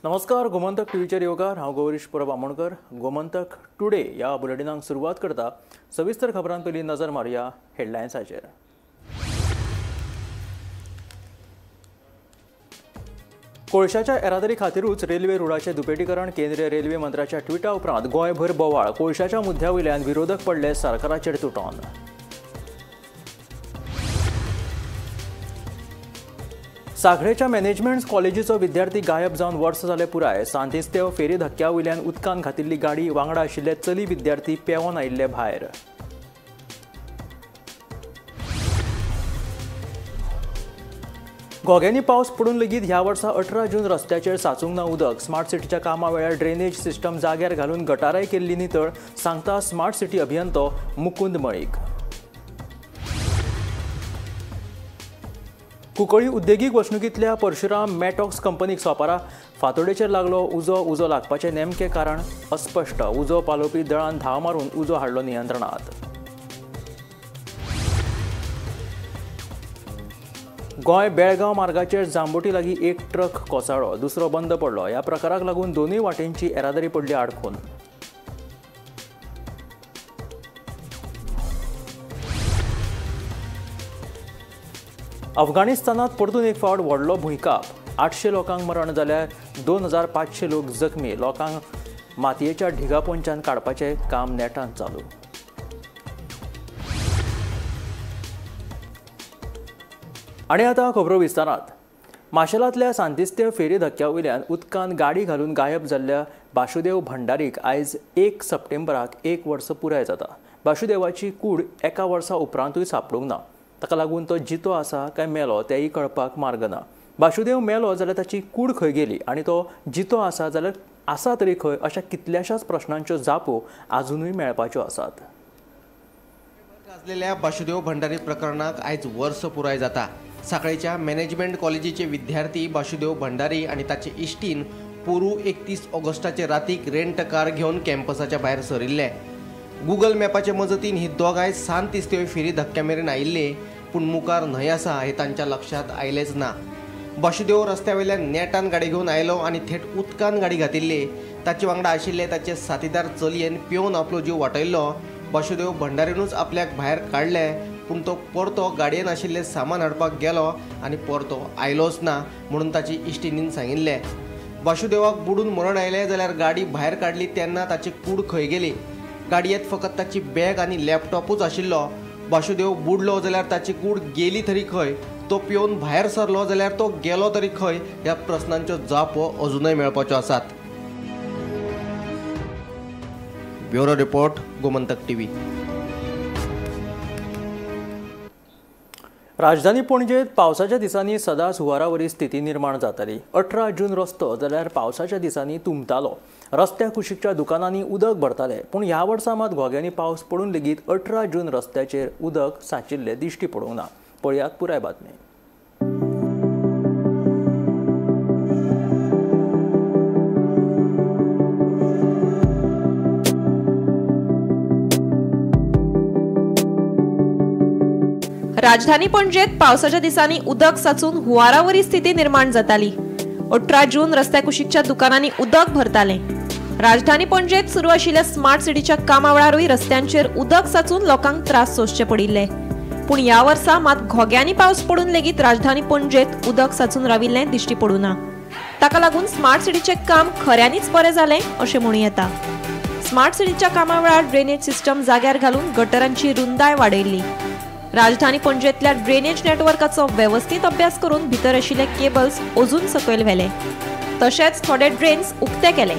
नमस्कार, गोमंतक टीव्हीचेर येवकार। हांव गौरीश परब आमोणकर। गोमंतक टुडे या बुलेटिनाक सुरवात करता। सविस्तर खबरां पयलीं नजर मारया हेडलायन्साचेर। कोळशाच्या येरादारी खातीरूच रेल्वे रुळाचें दुपेटीकरण। केंद्रीय रेल्वे मंत्र्याच्या ट्विटा उपरांत गोंयभर बोवाळ। कोळशाच्या मुद्द्यावयल्यान विरोधक पडले सरकाराचेर तुटोन। सांखळेच्या मॅनेजमेंट कॉलेजीचो विद्यार्थी गायब जावन वर्स जाले पुराय। सांतिस्तेव फेरी धक्क्या वयल्यान उदकान घातिल्ली गाडी वांगडा आशिल्ले चली विद्यार्थी पेंवन आयिल्ले भायर। घोग्यांनी पावस पडून लेगीत ह्या वर्सा 18 जून रस्त्याचेर साचूंक ना उदक। स्मार्ट सिटीच्या कामा वेळार ड्रेनेज सिस्टम जाग्यार घालून गटाराय केल्ली नितळ, सांगता स्मार्ट सिटी अभियंतो मुकुंद मळीक। कुंकळ्ळी उद्देगीक वसणुकींतल्या परशुराम मॅटॉक्स कंपनीक सोपारा फांतोडेचेर लागलो उजो लागपाचें नेमकें कारण अस्पश्ट। उजो पालोवपी दळान धांव मारून उजो हाडलो नियंत्रणांत। गोंय बेळगांव मार्गाचेर जांबोटी लागीं एक ट्रक कोसळ्ळो, दुसरो बंद पडलो। ह्या प्रकाराक लागून दोनूय वाटेनची येरादारी पडली आडखून। अफगाणिस्तानात परतून एक फावट व्हडलो भुंयकाप। 800 लोकांक मरण जाल्यार 2500 लोक जखमी। लोकांक मातयेच्या ढिगा पोंच्यान काडपाचें काम नेटान चालू। आनी आतां खबरो विस्तारांत। माशेलांतल्या सांतिस्तेव फेरी धक्क्या वयल्यान उदकान गाडी घालून गायब जाल्ल्या बासुदेव भंडारीक आयज 1 सप्टेंबराक 1 वर्स पुराय जाता। बासुदेवाची कूड एका वर्सा उपरांतूय सापडूंक ना। ताका लागून तो जितो आसा काय मेलो तेंय कळपाक मार्ग ना। बासुदेव मेलो जाल्यार ताची कूड खंय गेली आनी तो जितो आसा जाल्यार आसा तरी खंय, अशा कितल्याशाच प्रश्नांच्यो जापो अजुनूय मेळपाच्यो आसात। गाजलेल्या बासुदेव भंडारी प्रकरणाक आयज वर्स पुराय जाता। सांखळेच्या मॅनेजमेंट कॉलेजीचे विद्यार्थी बासुदेव भंडारी आनी ताचे इश्टीन पोरू 31 ऑगस्टाचे रातीक रेंट कार घेवन कॅम्पसाच्या भायर सरिल्ले। गुगल मॅपाचे मजतीन ही दोगांय सांतिस्तेव फेरी धक्क्या मेरेन आयिल्ले, पूण मुखार न्हंय आसा हें तांच्या लक्षांत आयलेंच ना। बासुदेव रस्त्यावयल्यान नेटान गाडी घेवन आयलो आनी थेट उदकान गाडी घातिल्ली। ताचे वांगडा आशिल्ले ताचे साथीदार चलयेन पेंवन आपलो जीव वाटयल्लो। बासुदेव भंडारीनूच आपल्याक भायर काडले, पूण तो परतो गाडयेन आशिल्लें सामान हाडपाक गेलो आनी परतो आयलोच ना म्हणून ताची इश्टिणीन सांगिल्लें। बासुदेवाक बुडून मरण आयलें जाल्यार गाडी भायर काडली तेन्ना ताची कूड खंय गेली। गाडयेंत फकत ताची बॅग आनी लॅपटॉपूच आशिल्लो। बासुदेव बुडलो जाल्यार ताची कूड गेली तरी खंय, तो पेंवन भायर सरलो जाल्यार तो गेलो तरी खंय, ह्या प्रस्नांच्यो जापो अजुनूय मेळपाच्यो आसात। Bureau report, Gomantak TV. राजधानी पणजेत पावसाच्या दिसांनी सदांच हुंवारावरी स्थिती निर्माण जाताली। 18 जून रस्तो जाल्यार पावसाच्या दिसांनी तुंबतालो। रस्त्या कुशीकच्या दुकानांनी उदक भरताले, पूण ह्या वर्सा मात घोग्यांनी पावस पडून लेगीत 18 जून रस्त्याचेर उदक साचिल्ले दिश्टी पडूंक ना। पळयात पुराय बातमी। राजधानी पणजेत पावसाच्या दिसांनी उदक साचून हुंवारावरी स्थिती निर्माण जाताली। 18 जून रस्त्या कुशीकच्या दुकानांनी उदक भरताले। राजधानी पणजेत सुरू आशिल्ल्या स्मार्ट सिटीच्या कामा वेळारूय रस्त्यांचेर उदक साचून लोकांक त्रास सोंसचे पडिल्ले, पूण ह्या वर्सा मात घोग्यांनी पावस पडून लेगीत राजधानी पणजेत उदक साचून राविल्लें दिश्टी पडूं ना। ताका लागून स्मार्ट सिटीचें काम खऱ्यांनीच बरें जालें अशें म्हणूं येता। स्मार्ट सिटीच्या कामा वेळार ड्रेनेज सिस्टम जाग्यार घालून गटारांची रुंदाय वाडयल्ली। राजधानी पणजेतल्या ड्रेनेज नेटवर्काचो वेवस्थीत अभ्यास करून भितर आशिल्ले केबल्स अजून सकयल व्हेले, तशेंच थोडे ड्रेन्स उक्ते केले।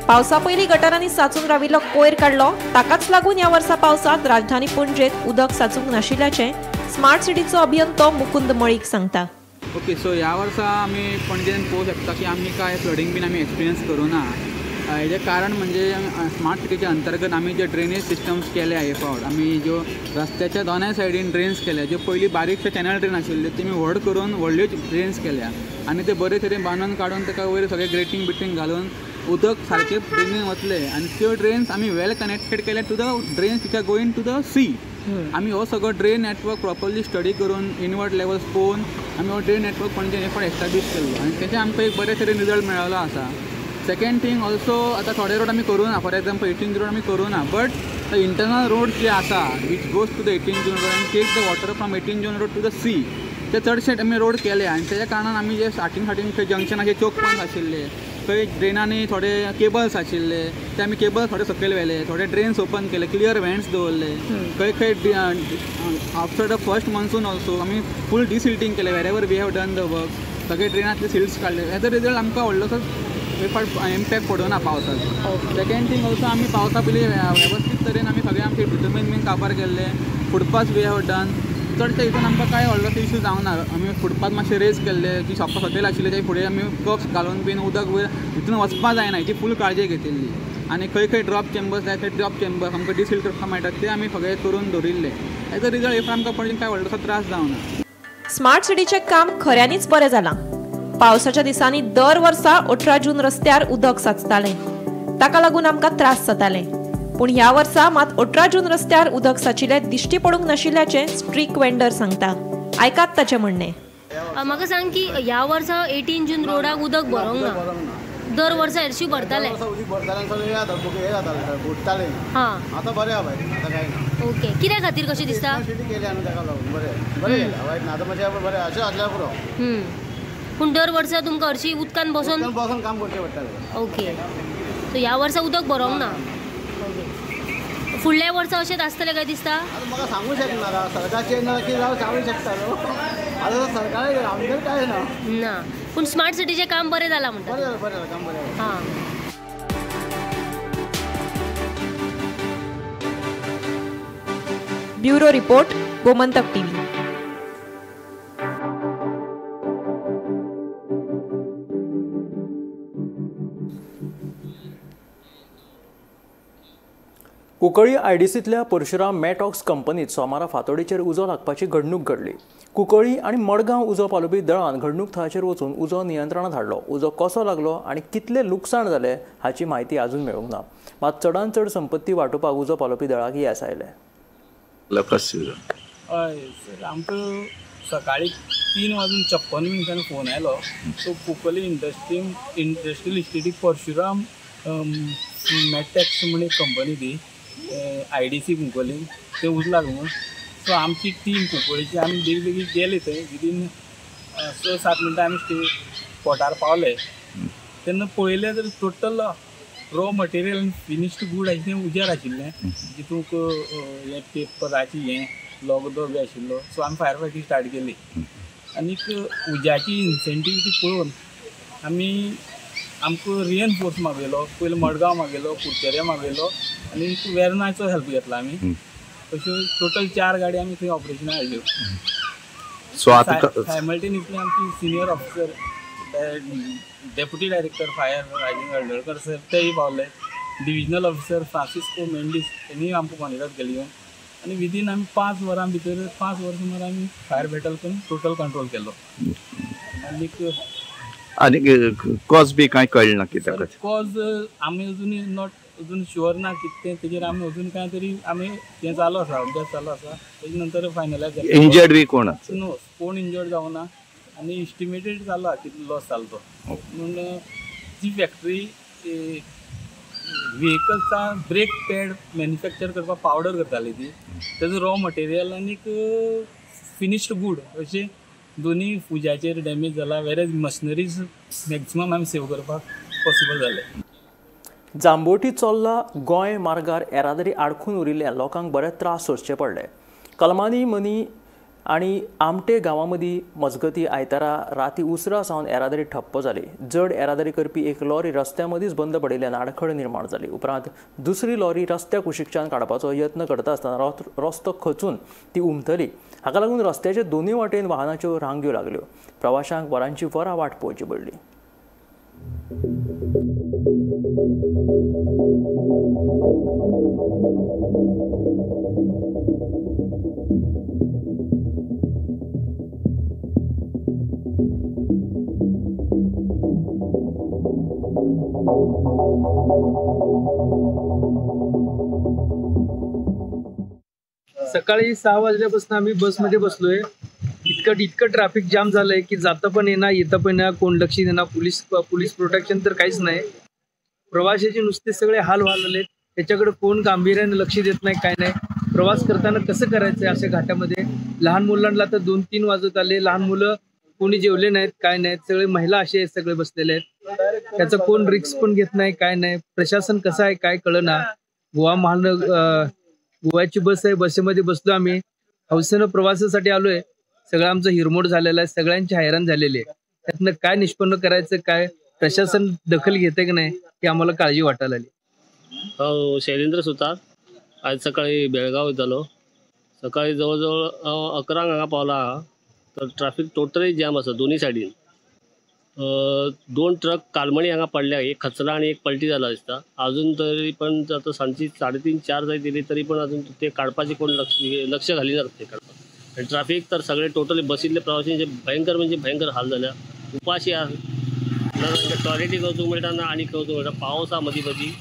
पावसा पयलीं गटारांनी साचून राविल्लो कोयर काडलो, ताकाच लागून ह्या वर्सा पावसांत राजधानी पणजेत उदक साचूंक नाशिल्ल्याचें स्मार्ट सिटीचो अभियंतो मुकुंद मळीक सांगता। ओके, सो ह्या वर्सा आमी पणजेन पळोवंक शकता की आमी काय फ्लडिंग बीन आमी एक्सपिरियन्स करूं ना। हेजें कारण म्हणजे स्मार्ट सिटीच्या अंतर्गत आमी जे ड्रेनेज सिस्टम्स केल्या हे फावट आमी ज्यो रस्त्याच्या दोनाय सायडीन ड्रेन्स केल्या, ज्यो पयलीं बारीकशे कॅनल ड्रेन आशिल्ले तेमी व्हड करून व्हडल्यो ड्रेन्स केल्या आनी ते बरे तरेन बांदून काडून ताका वयर सगळे ग्रेटींग बिटींग घालून उदक सारकें ड्रेनीन वतले आनी त्यो ड्रेन्स आमी वेल कनेक्टेड केल्या to the drains which are going to the sea. आमी हो सगळो ड्रेन नेटवर्क प्रॉपरली स्टडी करून इनवर्ट लेवल्स पळोवन आमी हो ड्रेन नेटवर्क पणजे एफर्ट एस्टाब्लीश केल्लो आनी तेचे आमकां एक बरे तरेन रिजल्ट मेळिल्लो आसा. सेकेंड थिंग ऑल्सो आतां थोडे रोड आमी करूना, फॉर एग्जाम्पल 18 रोड आमी करूना, बट द इंटरनल रोड जे आसा which goes to the 18 June road आनी take the water from 18 June road to the sea, ते चडशे आमी रोड केले आनी तेच्या कारणान आमी जे स्टार्टींग खंय जंक्शनाचे चोक पॉयंट आशिल्ले, खंय ड्रेनांनी थोडे केबल्स आशिल्ले ते आमी केबल थोडे सकयल व्हेले, थोडे ड्रेन्स ओपन केले, क्लियर व्हेंट्स दवरले, खंय after the first monsoon also आमी फूल डिसिल्टिंग केले wherever we have done the work, सगळे ड्रेनांतले सिल्ट्स काडले. एज अ रिजल्ट आमकां व्हडलोसो इम्पॅक्ट पडना पावसाचो. सेकेंड थिंग ऑल्सो आमी पावसा पयलीं वेवस्थीत तरेन आमी सगळे आमचे भितरमेन बीन काबार केल्ले, फुटपाथ वी हॅव डन. चडशे हितून आमकां कांय व्हडलोसो इश्यू जावना. आमी फुटपाथ मातशे रेज केल्ले, जी शॉपां सकयल आशिल्ले ते फुडें आमी कप्स घालून बीन उदक वयर हितून वचपा जायना हेची फूल काळजी घेतिल्ली. आनी खंय खंय ड्रॉप चेंबर्स जाय थंय ड्रॉप चेंबर्स आमकां डिसिल्ट करपाक मेळटात ते आमी सगळे करून दवरिल्ले. एज अ रिजल्ट इफ आमकां पणजेन कांय व्हडलोसो त्रास जावना. स्मार्ट सिटीचें काम खऱ्यांनीच बरें जालां. पावसाच्या दिसांनी दर वर्सा 18 जून रस्त्यार उदक साचतालें, ताका लागून आमकां त्रास जाताले. पूण ह्या वर्सा मात 18 जून रस्त्यार उदक साचिल्ले दिश्टी पडूंक नाशिल्ल्याचें स्ट्रीट वेंडर सांगता. आयकात ताचें म्हणणें. म्हाका सांग की ह्या वर्सा 18 जून रोडाक उदक भरोंक ना, दर वर्सा हरशीं भरताले. आता बरें आहा बाय, आता काय ना. ओके, कित्या खातीर कशें दिसता? केली आनी ताका लागून बरें गेलें, वायट ना. आतां म्हणजे बरें अशें आसल्यार पुरो. पूण दर वर्सा तुमकां हरशीं उदकान बसून काम करचें पडटालें. ओके, सो ह्या वर्सा उदक भरोंक ना. फुडल्या वर्सा अशेंच आसतलें काय दिसता? आतां म्हाका सांगूं शकना, सरकार चेंज जाल्यार कितें जावं सांगूं शकता न्हू. आतां सरकार आमचें काय ना. पूण स्मार्ट सिटीचें काम बरें जालां म्हणटा. बरें जालां काम बरें. हां. Bureau report, Gomantak TV. Cuncolim आयडीसींतल्या परशुराम मॅटॉक्स कंपनीत सोमारा फांतोडेचेर उजो लागपाची घडणूक घडली. कुंकळ्ळी आनी मडगांव उजो पालोवपी दळान घडणूक थळाचेर वचून उजो नियंत्रणांत हाडलो. उजो कसो लागलो आनी कितले लुकसाण जाले हाची म्हायती अजून मेळूंक ना. मात चडांत चड संपत्ती वांटोवपाक उजो पालोवपी दळाक येस आयले. हय सर, आमकां सकाळी 3:56 मिनटांनी फोन आयलो. सो कुंकळ्ळी इंडस्ट्रियल इस्टेटीक परशुराम मॅटॅक्स म्हणून एक कंपनी ती IDC कुंकळ्ळी ते उजलाक म्हणून. सो आमची टीम कुंकळ्ळीची आमी बेगीन गेले थंय. विदीन 6-7 मिनटां आमी स्पॉटार पावले. तेन्ना पळयलें तर टोटल रॉ मटेरियल आनी फिनिश्ड गूड आशिल्लें उजार आशिल्लें, जितूंक हें पेपराची हें लोगदो बी आशिल्लो. सो आमी फायर फायटींग स्टार्ट केली. आनीक उज्याची इन्सेंटिविटी पळोवन आमकां रिएनफोर्स मागयलो. पयलीं मडगांव मागयलो, कुडचेरे मागयलो आनी वेर्नाचो हेल्प घेतला आमी. अश्यो टोटल 4 गाडी आमी थंय ऑपरेशनाक हाडल्यो. सायमल्टेनियसली आमची senior officer deputy director fire Rajendra Haldalkar sir तेय पावले. डिविजनल ऑफिसर फ्रांसिस्को मेंडीस तेणीय आमकां मॉनिटर केली. आनी विदीन आमी 5 वरां भितर 5 वर सुमार आमी फायर बॅटल करून टोटल कंट्रोल केलो. आनी कॉज बी कांय कळना कित्याक कॉज आमी अजून शुअर ना कितें तेजेर आमी अजून कांय तरी आमी तें चालू आसा, अभ्यास चालू आसा. तेजे नंतर फायनलायज इंजर्ड बी कोण नो कोण इंजर्ड जावना आनी इस्टिमेटेड जालो कितलो लॉस जालो तो. म्हणून जी फॅक्टरी व्हेकल्सा ब्रेक पॅड मॅन्युफॅक्चर करपाक पावडर करताली ती, तेजो रॉ मटेरियल आनीक फिनिश्ड गूड अशें दोनी फुजाचेर डॅमेज जाला. वेरेज मशिनरीज मॅक्सिमम आमी सेव करपाक पॉसिबल जालें. जांबोटी चोल्ला गोंय मार्गार येरादारी आडखून उरिल्ल्या लोकांक बरे त्रास सोंसचे पडले. कलमानी मनी आनी आमटे गांवां मदीं मजगतीं आयतारा राती उसरा सावन येरादारी ठप्प जाली. जड येरादारी करपी एक लॉरी रस्त्या मदींच बंद पडिल्ल्यान आडखळ निर्माण जाली. उपरांत दुसरी लॉरी रस्त्या कुशीकच्यान काडपाचो यत्न करता आसतना रस्तो खचून ती उमथली. हाका लागून रस्त्याचे दोनूय वाटेन वाहनाच्यो रांग्यो लागल्यो. प्रवाशांक वरांची वरां वाट पळोवची पडली. सकाळी 6 वाजल्यापासून आम्ही बसमध्ये बसलोय. इतकं ट्रॅफिक जाम झालंय की जाता पण येणार येता पण येणार, कोण लक्ष देणार, पोलीस प्रोटेक्शन तर काहीच नाही. प्रवाशाचे नुसते सगळे हाल व्हायला, त्याच्याकडे कोण गांभीर्याने लक्ष देत नाही, काय नाही. प्रवास करताना कसं करायचं अशा घाटामध्ये. लहान मुलांना तर 2-3 वाजत आले, लहान मुलं कोणी जेवले नाहीत, काय नाहीत, सगळे महिला असे आहेत, सगळे बसलेले आहेत. त्याचा कोण रिस्क पण घेत नाही, काय नाही. प्रशासन कसं आहे काय कळना. गोव्याची बस आहे, बसमध्ये बसलो आम्ही, हौसेनं प्रवासासाठी आलोय. सगळं आमचं हिरमोड झालेलं आहे, सगळ्यांची हैराण झालेली आहे. त्यातनं काय निष्पन्न करायचं, काय प्रशासन दखल घेते की नाही ही आम्हाला काळजी वाटायला आली. हो, शैलेंद्र सुतार. आज सकाळी बेळगाव जालो. सकाळी जवळजवळ 11 हांगा पावला तर ट्रॅफिक टोटली जॅम आसा दोन्ही सायडीन. 2 ट्रक कालमणी हांगा पडल्या, एक खचला आणि एक पलटी जाला दिसता. अजून तरी पण आता सांजची 3:30-4 जाय दिली तरी पण अजून ते काडपाचे कोण लक्ष घालिनात ते काडपाक. आणि ट्रॅफिक तर सगळे टोटली बसिल्ले प्रवाशांचे भयंकर हाल झाल्या. उपाशी टॉयलेटी कवचूंक मेळटा ना आनी कवचूंक मेळटा. पावस आहा मदीं मदीं.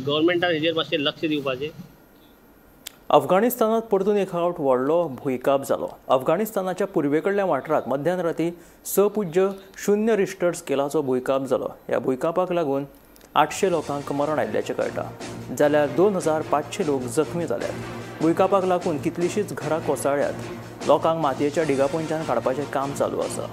गव्हर्मेंटान हेजेर मातशें लक्ष दिवपाचें. अफगाणिस्तानात परतून एक फावट व्हडलो भुंयकाप जालो. अफगाणिस्तानाच्या पूर्वेकडल्या वाठारांत मध्यराती 6.0 रिश्टर स्केलाचो भुंयकाप जालो. ह्या भुंयकापाक लागून 800 लोकांक मरण आयिल्ल्याचें कळटा, जाल्यार 2500 लोक जखमी जाल्यात. भुंयकापाक लागून कितलींशींच घरां कोसळ्ळ्यात. लोकांक मातयेच्या ढिगापोंच्यान काडपाचें काम चालू आसा.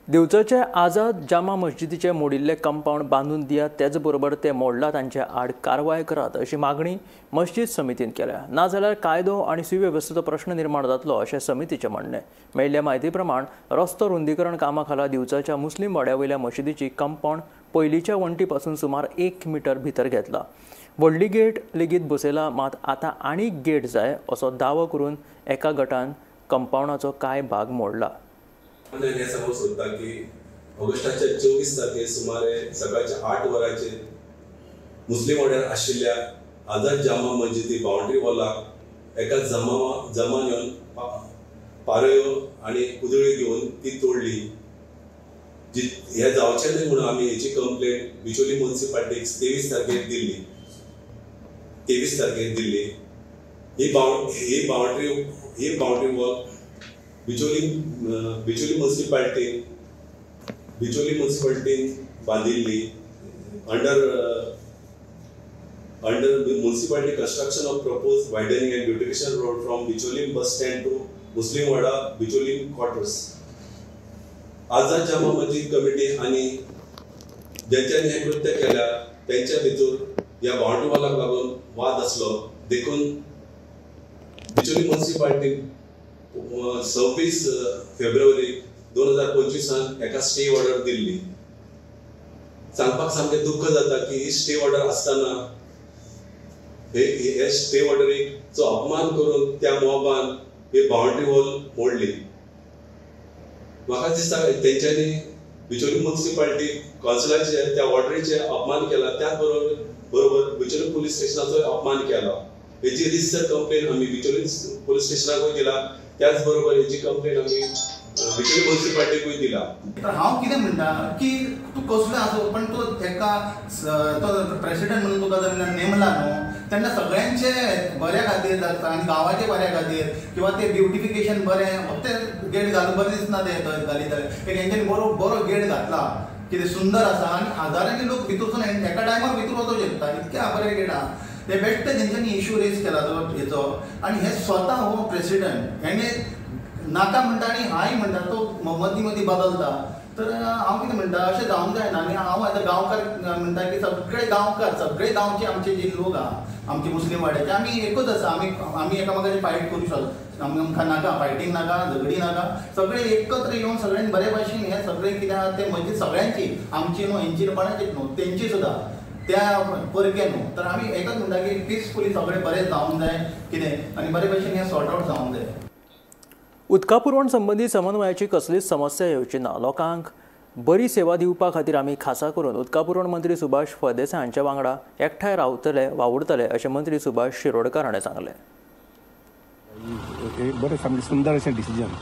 दिवचोचे आझाद जामा मस्जिदीचे मोडिल्ले कंपाऊंड बांदून दियात, तेच बरोबर ते मोडला तांचे आड कारवाय करात अशी मागणी मस्जिद समितीन केल्या. नाजाल्यार कायदो आनी सुवेवस्थेचो प्रश्न निर्माण जातलो अशें समितीचें म्हणणें. मेळिल्ल्या म्हायती प्रमाण रस्तो रुंदीकरण कामा खाला दिवचोच्या मुस्लीम वाड्यावयल्या मस्जिदीची कंपाऊंड पयलींच्या वण्टी पासून सुमार 1 मीटर भितर घेतला. व्हडली गेट लेगीत बसयला, मात आतां आनीक गेट जाय असो दावो करून एका गटान कंपाऊंडाचो कांय भाग मोडला. हे समोर सोदता की ऑगस्टाच्या 24 तारखेक सुमारे सकाळच्या 8 वरांचेर मुस्लिम वाड्यार आशिल्ल्या आझाद जामा मस्जिदी बाउंड्री वॉलाक एका जमान येवन पारयो आनी कुदळी घेवन ती तोडली. हे जावचें न्हय म्हणून आमी हेची कंप्लेंट बिचोली म्युनिसिपालिटीक 23 तारखेक दिल्ली. ही बाउंड्री वॉल बिचोली म्युनिसिपालिटीन बांदिल्ली under municipality construction of propose widening and beautification road from Bicholim bus stand to Muslim Wada Bicholim quarters. Azad Jama Masjid committee आनी ज्यांच्यानी हे कृत्य केल्या त्यांच्या भितर ह्या बाउंड्री वॉलाक लागून वाद आसलो. देखून बिचोली म्युनिसिपालिटी 26 फेब्रुवारी 2025 एका स्टे ऑर्डर दिल्ली. सांगपाक सामकें दुःख जाता की ही स्टे ऑर्डर आसतना हे स्टे ऑर्डरीचो अपमान करून त्या मॉबान ही बाउंड्री वॉल मोडली. म्हाका दिसता तेंच्यांनी बिचोली म्युनिसिपालिटी काउन्सिलाचे त्या ऑर्डरीचे अपमान केला, त्याच बरोबर बिचोली पोलीस स्टेशनाचो अपमान केला. हेची रिसर कंप्लेन आमी बिचोली पोलीस स्टेशनाकूय दिला, त्याच बरोबर हेची कंप्लेन आमी बिचोली म्युनिसिपालिटीकूय दिला. हांव कितें म्हणटा की तूं कसलो आसो पण तो एका तो प्रेसिडेंट म्हणून तुका जेन्ना नेमला न्हू तेन्ना सगळ्यांचे बऱ्या खातीर जाता आनी गांवाचे बऱ्या खातीर किंवा ते ब्युटिफिकेशन बरें फक्त गेट घालून बरें दिसना ते घाली जाल्यार तेंच्यांनी बरो गेट घातला, कितें सुंदर आसा आनी हजारांनी लोक भितरसून एका टायमार भितर वचूंक शकता. इतके बरें गेट आहा. ते बेश्ट तेंच्यांनी इश्यू रेज केला तो हेचो आनी हे स्वता हो प्रेसिडेंट हेणे नाका म्हणटा आनी हाय म्हणटा तो मदीं बदलता. तर हांव कितें म्हणटा अशें जावंक जायना. आनी हांव आतां गांवकार म्हणटा की सगळे गांवचे आमचे जे लोक आहा आमचे मुस्लीम वाड्याचे आमी एकूच आसा. आमी एकामेकाची फायट करूं शकता. आमकां नाका फायटींग नाका, झगडी नाका. सगळे एकत्र येवन सगळ्यांनी बरे भाशेन हे सगळे कितें आहा ते म्हणजे सगळ्यांची आमची न्हू हेंची कोणाचीच न्हू तेंची सुद्दां त्या परके न्हू. तर आमी एकच म्हणटा की पिसफुली सगळे बरें जावंक जाय कितें आनी बरे भाशेन हें सॉर्ट आउट जावंक जाय. उदका पुरवण संबंधी समन्वयाची कसलीच समस्या येवची ना. लोकांक बरी सेवा दिवपा खातीर आमी खासा करून उदका पुरवण मंत्री सुभाष फळदेसाय हांच्या वांगडा एकठांय रावतले वावुरतले अशें मंत्री सुभाष शिरोडकार हाणें सांगलें. बरें सामकें सुंदर अशें डिसिजन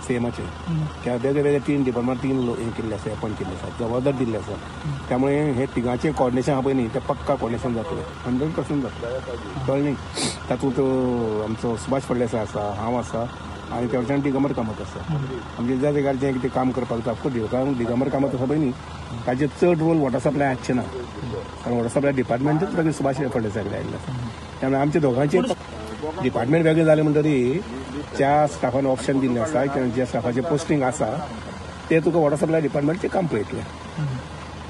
सीएमाचें त्या वेगवेगळे 3 डिपार्टमेंट 3 हे केल्ले आसा अपॉयंट केल्ले आसा जबाबदार दिल्ले आसा त्यामुळे हे तिगांचें कॉर्डिनेशन आहा पळय न्ही तें पक्का कॉर्डिनेशन जातलें 100% जातलें कळ्ळें न्ही. तातूंत आमचो सुभाष फळदेसाय आसा हांव आसा आनी त्या वटेच्यान दिगंबर कामत आसा. म्हणजे ज्या जाग्यार जें कितें काम करपाक जाता ऑफकोर्स दिगंबर कामत आसा पळय न्ही ताजें चड रोल वॉटर सप्लाय आसचें ना कारण वॉटर सप्लाय डिपार्टमेंटूच सगळें सुभाष फळदेसाय कडेन आयिल्लें आसा. त्यामुळे आमच्या दोगांचें डिपार्टमेंट वेगळें जालें म्हणटरी ज्या स्टाफान ऑप्शन दिल्लें आसा किंवा ज्या स्टाफाचें पोस्टींग आसा ते तुका वॉटर सप्लाय डिपार्टमेंटचें काम पळयतलें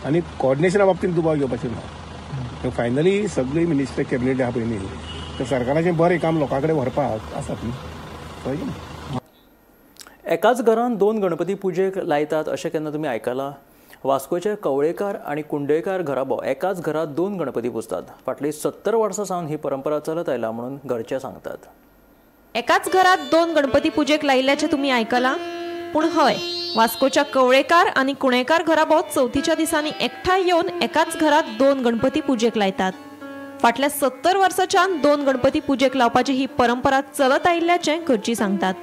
आनी कॉर्डिनेशना बाबतींत दुबाव घेवपाचें ना. फायनली सगळी मिनिस्टर कॅबिनेट आहा पळय न्ही तर सरकाराचें बरें काम लोकां कडेन व्हरपाक आसात न्ही. एकाच घरांत 2 गणपती पुजेक लायतात अशें केन्ना तुमी आयकलां? वास्कोचे कवळेकार आनी कुंडयकार घराबो एकाच घरात 2 गणपती पुजतात. फाटली 70 वर्सां सावन ही परंपरा चलत आयला म्हणून घरचे सांगतात. एकाच घरात 2 गणपती पुजेक लायिल्ल्याचें तुमी आयकलां? पूण हय, वास्कोच्या कवळेकार आनी कुणेकार घराबो चवथीच्या दिसांनी एकठांय येवन एकाच घरात 2 गणपती पुजेक लायतात. फाटल्या 70 वर्सांच्यान 2 गणपती पुजेक लावपाची ही परंपरा चलत आयिल्ल्याचें घरची सांगतात.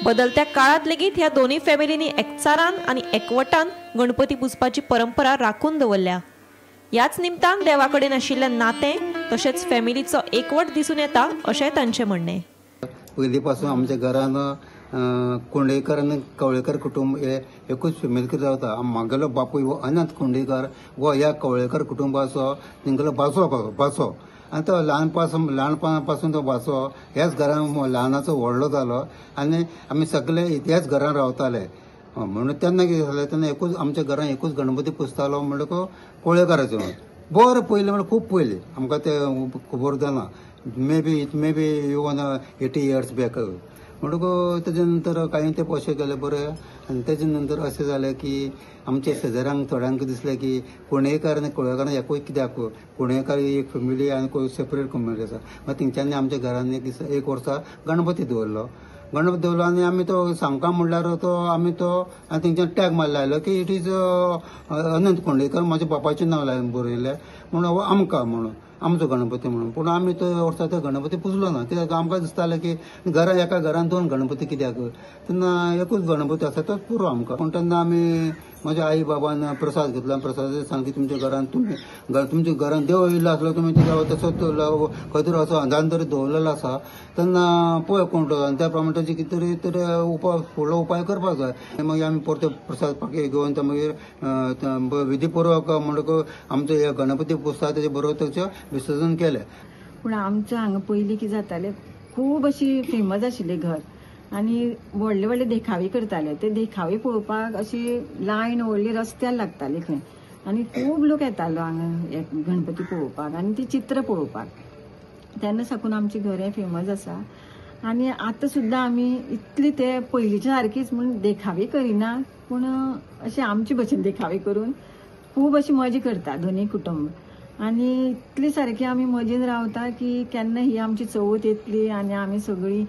बदलत्या काळात लेगीत ह्या दोन्ही फॅमिलींनी एकचारान आनी एकवटान गणपती पुजपाची परंपरा राखून दवरल्या. ह्याच निमतान देवा कडेन आशिल्लें नातें तशेंच फॅमिलीचो एकवट दिसून येता अशें तांचें म्हणणें. पयलीं पासून आमच्या घरान कुंडेकर आनी कवळेकर कुटुंब हे एकूच फॅमिली रावता. म्हागेलो बापूय हो अनंत कुंडेकर हो ह्या कवळेकर कुटुंबाचो तेंगेलो बाचो आनी तो ल्हानपणा पासून तो बाचो ह्याच घरान ल्हानाचो व्हडलो जालो आनी आमी सगळे ह्याच घरान रावताले. म्हणून तेन्ना कितें जालें तेन्ना एकूच आमच्या घरान एकूच गणपती पुजतालो म्हणटकच कवळेकाराचो बरें पयलीं म्हणजे खूब पयलीं आमकां तें खबर जाना may be even 80 years back. म्हणटकच तेजे नंतर कांय ते पयशे गेले बरें आनी तेजे नंतर अशें जालें की आमच्या शेजाऱ्यांक थोड्यांक दिसलें की कुणेकार आनी कवळेकार एकूच कित्याक कुणेकार एक फॅमिली आनी सेपरेट कम्युनिटी आसा. मागीर तेंच्यांनी आमच्या घरान एक वर्सा गणपती दवरलो आनी आमी तो सांगता म्हणल्यार तो आमी तो तेंच्यान टॅग मारलो लायलो की इट इज अनंत कुंडेकर म्हाज्या बापाचें नांव लायन बरयलें म्हणून हो आमकां म्हणून आमचो गणपती म्हणून. पूण आमी तो वर्सा तो गणपती पुजलो ना कित्याक आमकां दिसतालें की घरा एका घरान 2 गणपती कित्याक तेन्ना एकूच गणपती आसा तोच पुरो आमकां. पूण तेन्ना आमी म्हज्या आई बाबान प्रसाद घेतलो आनी प्रसाद सांगली तुमच्या घरान तुमच्या घरान देव येयल्लो आसलो तुमी तसोच खंय तरी असो अंधान तरी दवरलेलो आसा तेन्ना पळय कोण आनी त्या प्रमाणे ताची कितें तरी फुडलो उपाय करपाक जाय. मागीर आमी परतो प्रसाद पाकी घेवन ते मागीर विधीपूर्वक म्हणटकच आमचो हे गणपती पुजता तेजे बरोबर ताचें विसर्जन केलें. पूण आमचो हांगा पयलीं कितें जातालें खूब अशी फेमस आशिल्लें घर आनी व्हडले व्हडले देखावे करताले. ते देखावे पळोवपाक अशी लायन व्हडली रस्त्यार लागताली खंय आनी खूब लोक येतालो हांगा गणपती पळोवपाक आनी ती चित्र पळोवपाक. तेन्ना साकून आमचें घर हें फेमस आसा आनी आतां सुद्दां आमी इतली ते पयलींच्या सारकीच म्हूण देखावे करिना पूण अशें आमचे भशेन देखावे करून खूब अशी मजा करता दोनूय कुटुंब आनी इतली सारकी आमी मजेन रावता की केन्ना ही आमची चवथ येतली आनी आमी सगळीं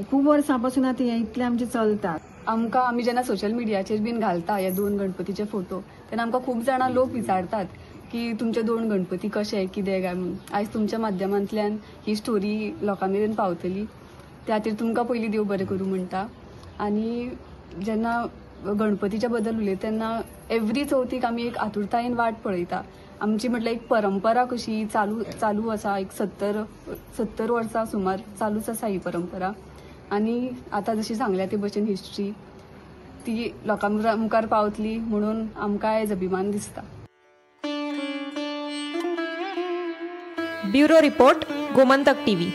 खूब वर्सां पासून आतां हें इतलें आमचें चलता. आमी जेन्ना सोशल मिडियाचेर बीन घालता हे 2 गणपतीचे फोटो तेन्ना आमकां खूब जाणां लोक विचारतात की तुमचे 2 गणपती कशे कितें काय म्हणून. आयज तुमच्या माध्यमांतल्यान ही स्टोरी लोकां मेरेन पावतली त्या खातीर तुमकां पयलीं देव बरें करूं म्हणटा. आनी जेन्ना गणपतीच्या बद्दल उलयता तेन्ना एवरी चवथीक आमी एक आतुरतायेन वाट पळयता. आमची म्हटल्यार एक परंपरा कशी चालू आसा एक 70 वर्सां सुमार चालूच आसा ही परंपरा. आनी आतां जशी सांगल्या ते भशेन हिस्ट्री ती लोकां मुखार पावतली म्हणून आमकां आयज अभिमान दिसता. Bureau report Gomantak TV.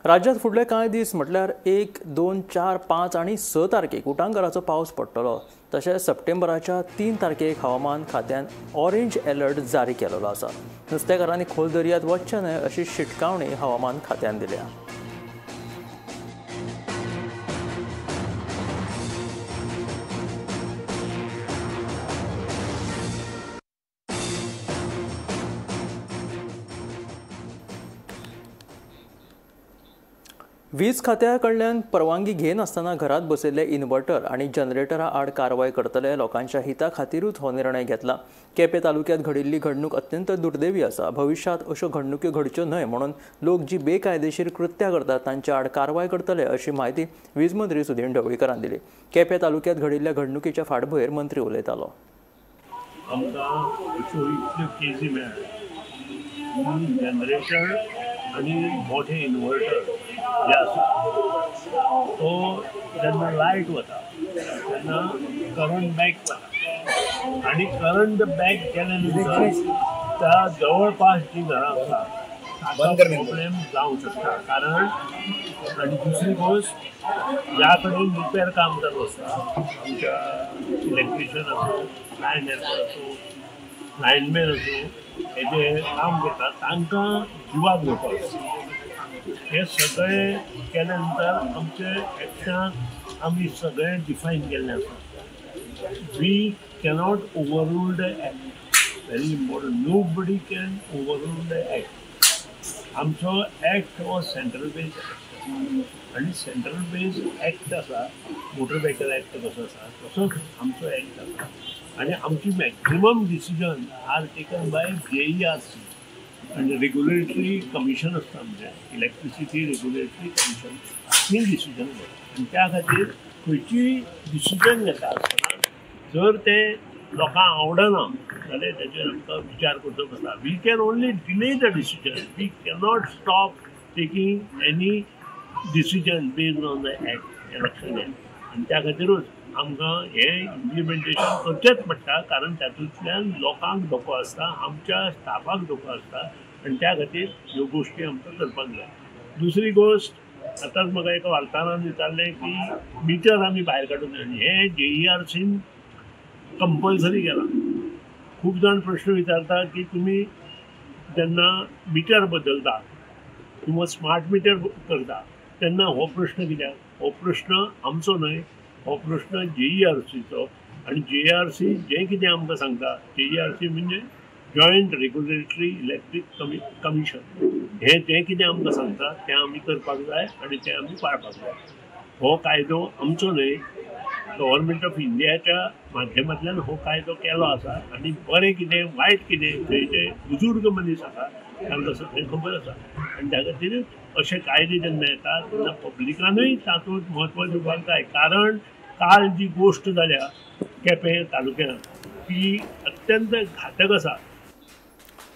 राज्यांत फुडले कांय दीस म्हटल्यार 1, 2, 4, 5 आनी 6 तारखेक उटंगराचो पावस पडटलो. तशेंच सप्टेंबराच्या 3 तारखेक हवामान खात्यान ऑरेंज अलर्ट जारी केलेलो आसा. नुस्तेकारांनी खोल दर्यांत वचचे न्हय अशी शिटकावणी हवामान खात्यान दिल्या. वीज खात्या कडल्यान परवानगी घेनासतना घरात बसयल्ले इन्व्हर्टर आणि जनरेटरा आड कारवाय करतले लोकांच्या हिता खातीरूच हो निर्णय घेतला. केपें तालुक्यात घडिल्ली घडणूक अत्यंत दुर्दैवी आसा. भविष्यात अश्यो घडणुको घडच्यो न्हय म्हणून लोक जी बेकायदेशीर कृत्यां करतात तांच्या आड कारवाय करतले अशी माहिती वीज मंत्री सुदीन ढवळीकरान दिली. केपें तालुक्यात घडिल्ल्या घडणुकीच्या फाटभुंयेर मंत्री उलयतालो. जनरेटर आणि मोठे इन्व्हर्टर जे आसा तो जेन्ना लायट वता तेन्ना करंट बॅक वता आणि करंट बॅक केल्या नंतर त्या जवळपास जी घरां आसात ताका प्रॉब्लेम जावंक शकता. कारण आणि दुसरी गोष्ट ज्या कडेन रिपेर काम चालू आसता आमच्या इलेक्ट्रिशियन असो लायनमॅन असो लायनमॅन असो हेजे काम करतात तांकां जिवाक घेवपाक हे सगळे केल्या नंतर आमचे एक्टांत आमी सगळे डिफायन केल्ले आसा. We cannot overrule the act. Very important. Nobody can overrule the act. आमचो एक्ट हो सेंट्रल बेज एक्ट आणि सेंट्रल बेज एक्ट आसा मोटर व्हेकल एक्ट कसो आसा तसोच आमचो एक्ट आसा आणि आमची maximum decision are taken by JERC आणि रेग्युलेटरी कमिशन असतं म्हणजे इलेक्ट्रिसिटी रेग्युलेटरी कमिशन ही डिसिजन घेता. आणि त्या खातीर खंयची डिसिजन घेता आसतना जर ते लोकांक आवडना जाल्यार तेजेर आमकां विचार करचो पडटा. We can only delay the decision. We cannot stop taking any decision based on the act. हें लक्षात घ्या. आणि त्या खातीरूच आमकां हें इम्प्लिमेंटेशन करचेंच पडटा. कारण तातूंतल्यान लोकांक धोको आसता, आमच्या स्टाफाक धोको आसता आणि त्या खातीर ह्यो गोश्टी आमकां करपाक जाय. दुसरी गोश्ट आतांच म्हाका एका वार्ताहरान विचारलें की मिटर आमी भायर काडून हें JERCन कंपल्सरी केलां. खूब जाण प्रश्न विचारता की तुमी जेन्ना मिटर बदलता किंवा स्मार्ट मिटर करता तेन्ना हो प्रश्न कित्याक? हो प्रश्न आमचो न्हय, हो प्रश्न JERCचो. आणि JERC जें कितें आमकां सांगता, JERC म्हणजे जॉयंट रेग्युलेटरी इलेक्ट्रीक कमिशन, हें जें कितें आमकां सांगता तें आमी करपाक जाय आणि तें आमी पाळपाक जाय. हो कायदो आमचो न्हय, गव्हर्मेंट ऑफ इंडियाच्या माध्यमांतल्यान हो कायदो केलो आसा आणि बरें कितें वायट कितें थंय जे बुजुर्ग मनीस आसा तांकां सगळें खबर आसा. आणि त्या खातीरच अशे कायदे जेन्ना येतात तेन्ना पब्लिकानूय तातूंत म्हत्व दिवपाक जाय. कारण काल जी गोश्ट जाल्या केपें तालुक्यांत ती अत्यंत घातक आसा.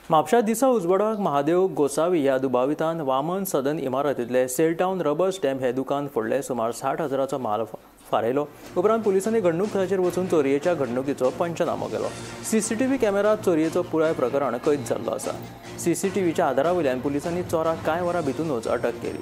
म्हापशा दिसा उजवाडाक महादेव गोसावी ह्या दुबावितान वामन सदन इमारतींतले सेलटावन रबर स्टॅम्प हे दुकान फोडले. सुमार 60,000चो माल फारयलो. उपरांत पुलिसांनी घडणूक थळाचेर वचून चोरयेच्या घडणुकीचो पंचनामो केलो. CCTV कॅमेरात चोरयेचो पुराय प्रकरण कैद जाल्लो आसा. CCTVच्या आदारा वयल्यान पुलिसांनी चोराक कांय वरां भितूनच अटक केली.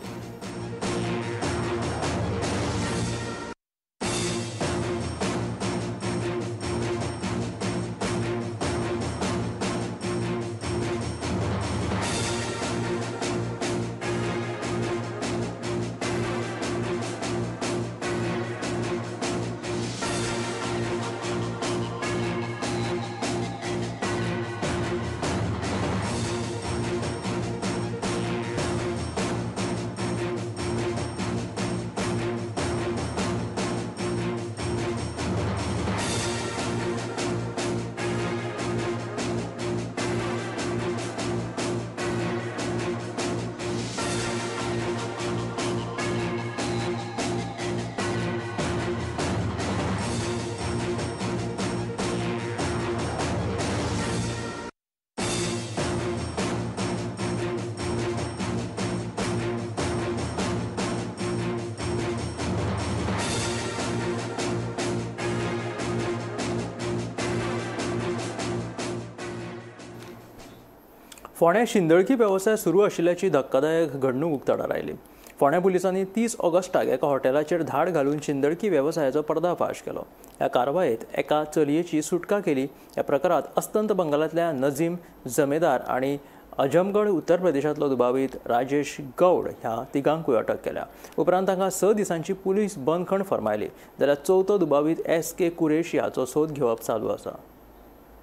फोंड्या शिंदळकी वेवसाय सुरू आशिल्ल्याची धक्कादायक घडणूक उक्ताडार आयली. फोंड्या पुलिसांनी 30 ऑगस्टाक एका हॉटेलाचेर धाड घालून शिंदळकी वेवसायाचो पर्दाफाश केलो. ह्या कारवायेंत एका चलयेची सुटका केली. ह्या प्रकारांत अस्तंत बंगालांतल्या नजीम जमेदार आणि अजमगड उत्तर प्रदेशांतलो दुबावीत राजेश गौड ह्या तिगांकूय अटक केल्या. उपरांत तांकां 6 दिसांची पुलीस बंदखण फर्मायली. जाल्यार चवथो दुबावीत SK कुरेशी हाचो सोद घेवप चालू आसा.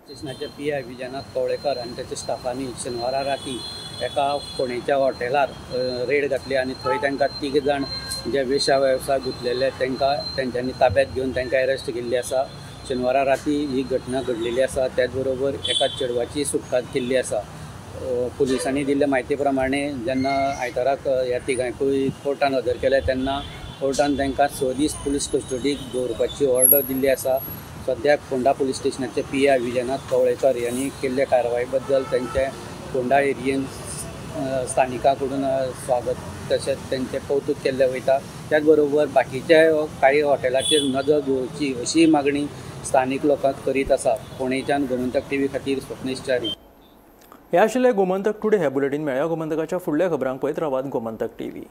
स्टेशनाचे PI विजयनाथ कवळेकर आणि त्याच्या स्टाफांनी शनिवारा राती एका फोंडेच्या हॉटेलार रेड घातली आनी थंय तांकां 3 जाण जे वेश्या वेवसाय गुंतलेले तेंच्यांनी ताब्यात घेवन तांकां अरेस्ट केल्ली आसा. शेनवारा राती ही घटना घडलेली आसा. त्याच बरोबर एका चेडवाची सुटका केल्ली आसा. पुलिसांनी दिल्ले म्हायती प्रमाणे जेन्ना आयताराक ह्या तिगांयकूय कोर्टान हजर केले तेन्ना कोर्टान तांकां 6 दीस पुलीस कस्टडीक दवरपाची ऑर्डर दिल्ली आसा. सद्याक फोंडा पुलीस स्टेशनाचे PI विजयनाथ कवळेकर यांनी केल्ले कारवाये बद्दल त्यांचे फोंडा एरियेन स्थानिकां कडून स्वागत तशेंच तेंचे कौतुक केल्लें वयता. त्याच बरोबर बाकीचे काही हॉटेलाचेर नजर दवरची अशी मागणी स्थानीक लोकांक करीत आसा. फोंडेच्यान गोमंतक TV खातीर स्वप्नेश च्यारी. हे आशिल्ले गोमंतक टुडे. हे बुलेटीन मेळ्या गोमंतकाच्या फुडल्या खबरांक पळयत रावात गोमंतक TV.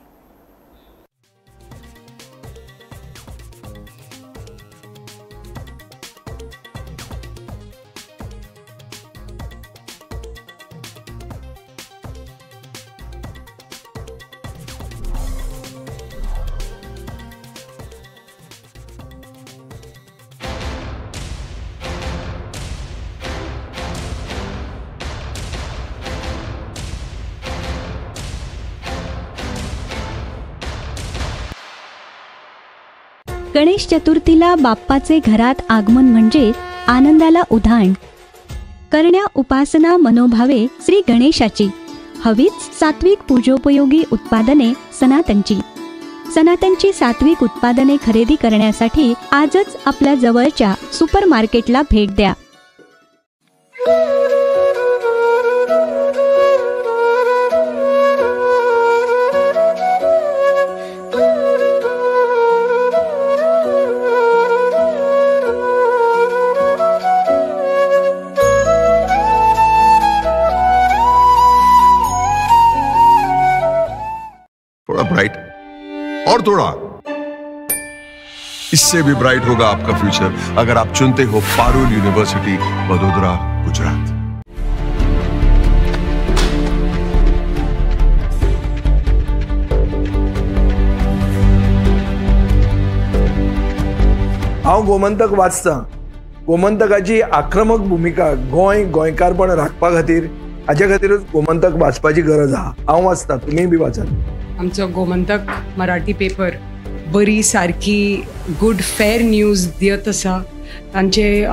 गणेश चतुर्थीला बाप्पाचे घरात आगमन म्हणजे आनंदाला उधाण. करण्या उपासना मनोभावे श्री गणेशाची, हवीच सात्विक पूजोपयोगी उत्पादने सनातनची सात्विक उत्पादने खरेदी करण्यासाठी आजच आपल्या जवळच्या सुपर मार्केटला भेट द्या. थोड़ा ब्राइट और थोड़ा, इससे भी ब्राइट होगा आपका फ्यूचर अगर आप चुनते हो पारुल यूनिवर्सिटी, वडोदरा, गुजरात. हांव गोमंतक वाचतां. गोमंतकाची आक्रमक भूमिका गोंयकारपण राखपा खातीर हाचे खातीरच गोमंतक वाचपाची गरज आहा. हांव वाचतां, तुमी बी वाचात. आमचो गोमंतक मराठी पेपर बरी सारकी गुड फेर न्यूज दियत आसा. तांचे